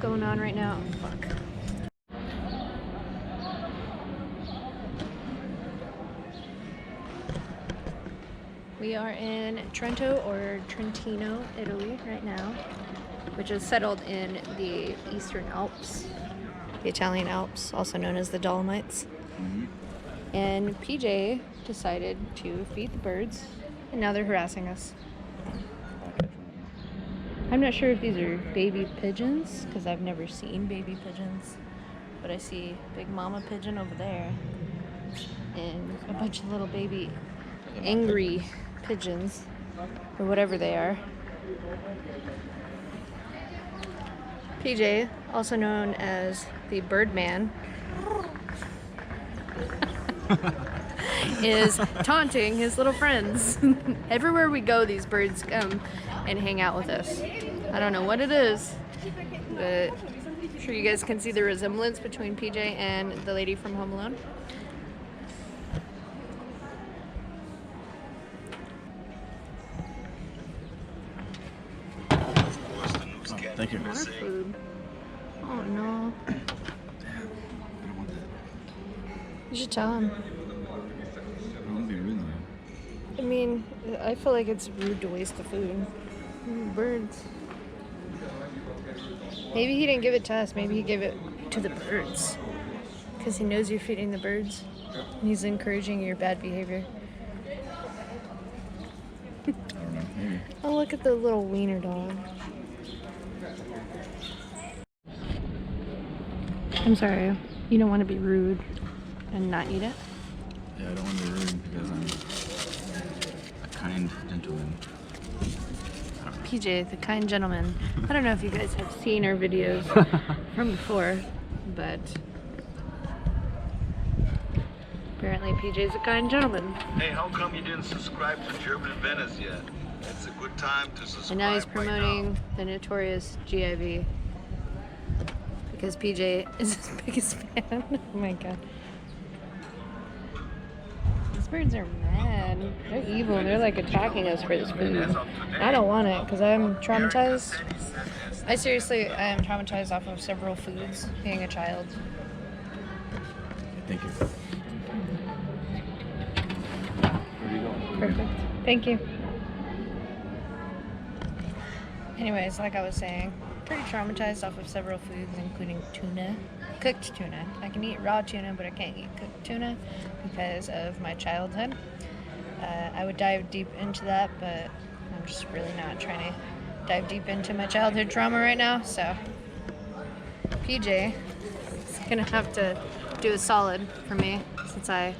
going on right now. Oh, fuck. We are in Trento or Trentino, Italy right now, which is settled in the Eastern Alps, the Italian Alps, also known as the Dolomites. And PJ decided to feed the birds, and now they're harassing us. I'm not sure if these are baby pigeons, because I've never seen baby pigeons, but I see big mama pigeon over there, and a bunch of little baby angry pigeons, or whatever they are. PJ, also known as the Birdman, is taunting his little friends. Everywhere we go, these birds come and hang out with us. I don't know what it is, but I'm sure you guys can see the resemblance between PJ and the lady from Home Alone. Thank you. More food. Oh no. You should tell him. I won't be rude though. I mean, I feel like it's rude to waste the food. Birds. Maybe he didn't give it to us. Maybe he gave it to the birds. Because he knows you're feeding the birds. And he's encouraging your bad behavior. I don't know. Maybe. Oh, look at the little wiener dog. I'm sorry. You don't want to be rude and not eat it? Yeah, I don't want to be rude because I'm a kind gentleman. PJ, the kind gentleman. I don't know if you guys have seen our videos from before, but apparently PJ's a kind gentleman. Hey, how come you didn't subscribe to German in Venice yet? It's a good time to subscribe. And now he's right promoting the notorious GIV because PJ is his biggest fan. Oh my god. These birds are mad. They're evil. They're like attacking us for this food. I don't want it because I'm traumatized. I am traumatized off of several foods being a child. Thank you. Where are you going? Perfect. Thank you. Anyways, like I was saying, pretty traumatized off of several foods, including tuna, cooked tuna. I can eat raw tuna, but I can't eat cooked tuna because of my childhood. I would dive deep into that, but I'm just really not trying to dive deep into my childhood trauma right now. So PJ is gonna have to do a solid for me since I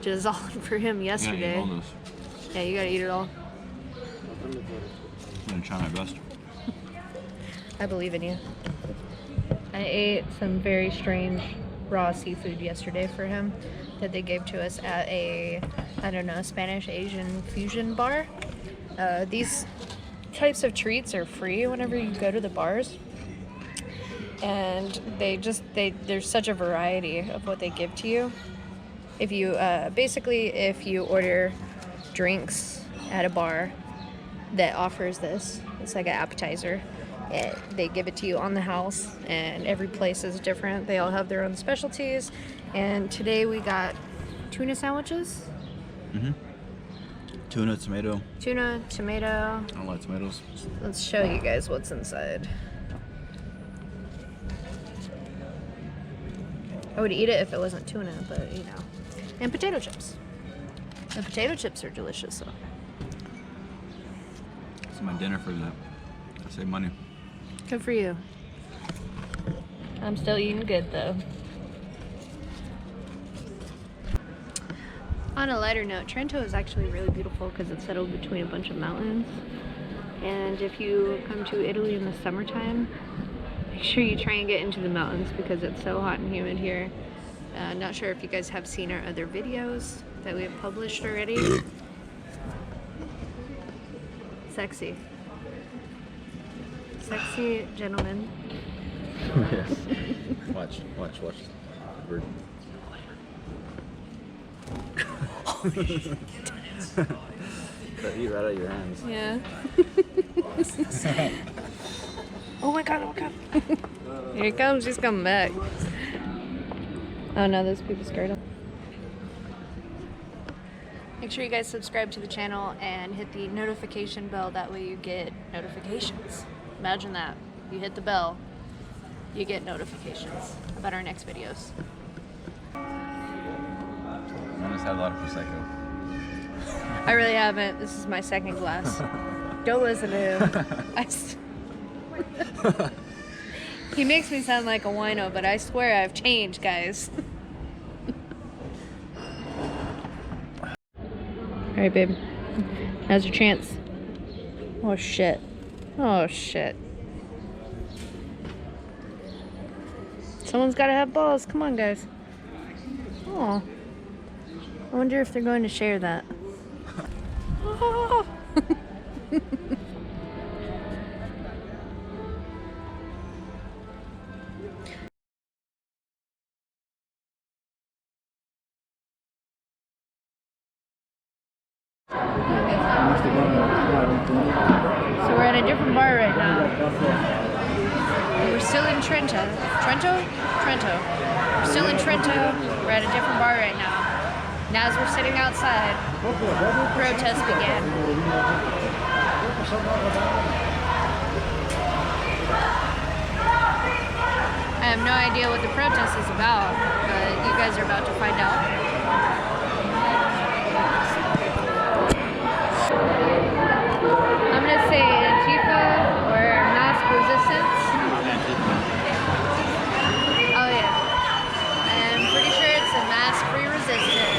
did a solid for him yesterday. Yeah, you all this. Yeah, you gotta eat it all. I'm gonna try my best. I believe in you. I ate some very strange raw seafood yesterday for him that they gave to us at a, I don't know, Spanish Asian fusion bar. These types of treats are free whenever you go to the bars. And there's such a variety of what they give to you. If you, basically, if you order drinks at a bar that offers this, it's like an appetizer. They give it to you on the house, and every place is different. They all have their own specialties. And today we got tuna sandwiches. Tuna, tomato. Tuna, tomato. I don't like tomatoes. Let's show you guys what's inside. I would eat it if it wasn't tuna, but you know. And potato chips. The potato chips are delicious, though. It's my dinner for that. I save money. Good for you. I'm still eating good, though. On a lighter note, Trento is actually really beautiful because it's settled between a bunch of mountains. And if you come to Italy in the summertime, make sure you try and get into the mountains because it's so hot and humid here. Not sure if you guys have seen our other videos that we have published already. Sexy. Sexy gentleman. Yes. Watch. The bird. That eat right out of your hands. Yeah. Oh my god, oh my god. Here he comes, he's coming back. Oh no, those people scared him. Make sure you guys subscribe to the channel and hit the notification bell. That way you get notifications. Imagine that. You hit the bell, you get notifications about our next videos. I almost had a lot of Prosecco. I really haven't. This is my second glass. Don't listen to him. He makes me sound like a wino, but I swear I've changed, guys. Alright, babe. Now's your chance. Oh, shit. Oh, shit. Someone's gotta have balls. Come on, guys. Oh. I wonder if they're going to share that. Oh. So we're at a different bar right now. We're still in Trento. Trento? Trento. We're still in Trento. We're at a different bar right now. Now as we're sitting outside, protest began. I have no idea what the protest is about, but you guys are about to find out. I'm gonna say Antifa or mask resistance. Oh yeah. I'm pretty sure it's a mask-free resistance.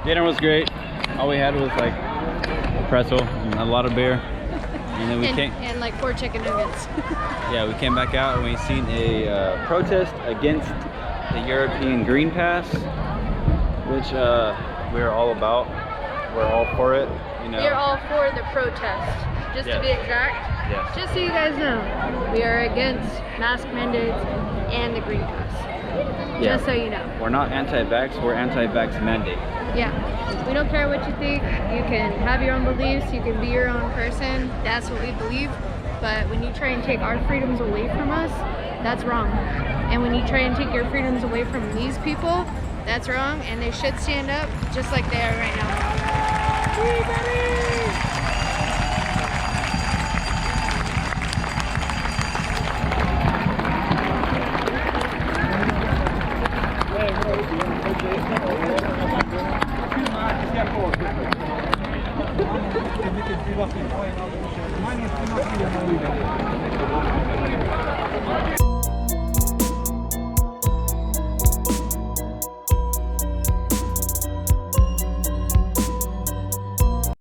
Dinner was great. All we had was like a pretzel and a lot of beer. And then we came. And like 4 chicken nuggets. Yeah, we came back out and we seen a protest against the European Green Pass, which we're all about. We're all for it, you know. We're all for the protest, just to be exact. Yes. Just so you guys know, we are against mask mandates and the Green Pass. Yeah. Just so you know. We're not anti-vax, we're anti-vax mandate. Yeah. We don't care what you think. You can have your own beliefs. You can be your own person. That's what we believe. But when you try and take our freedoms away from us, that's wrong. And when you try and take your freedoms away from these people, that's wrong. And they should stand up just like they are right now.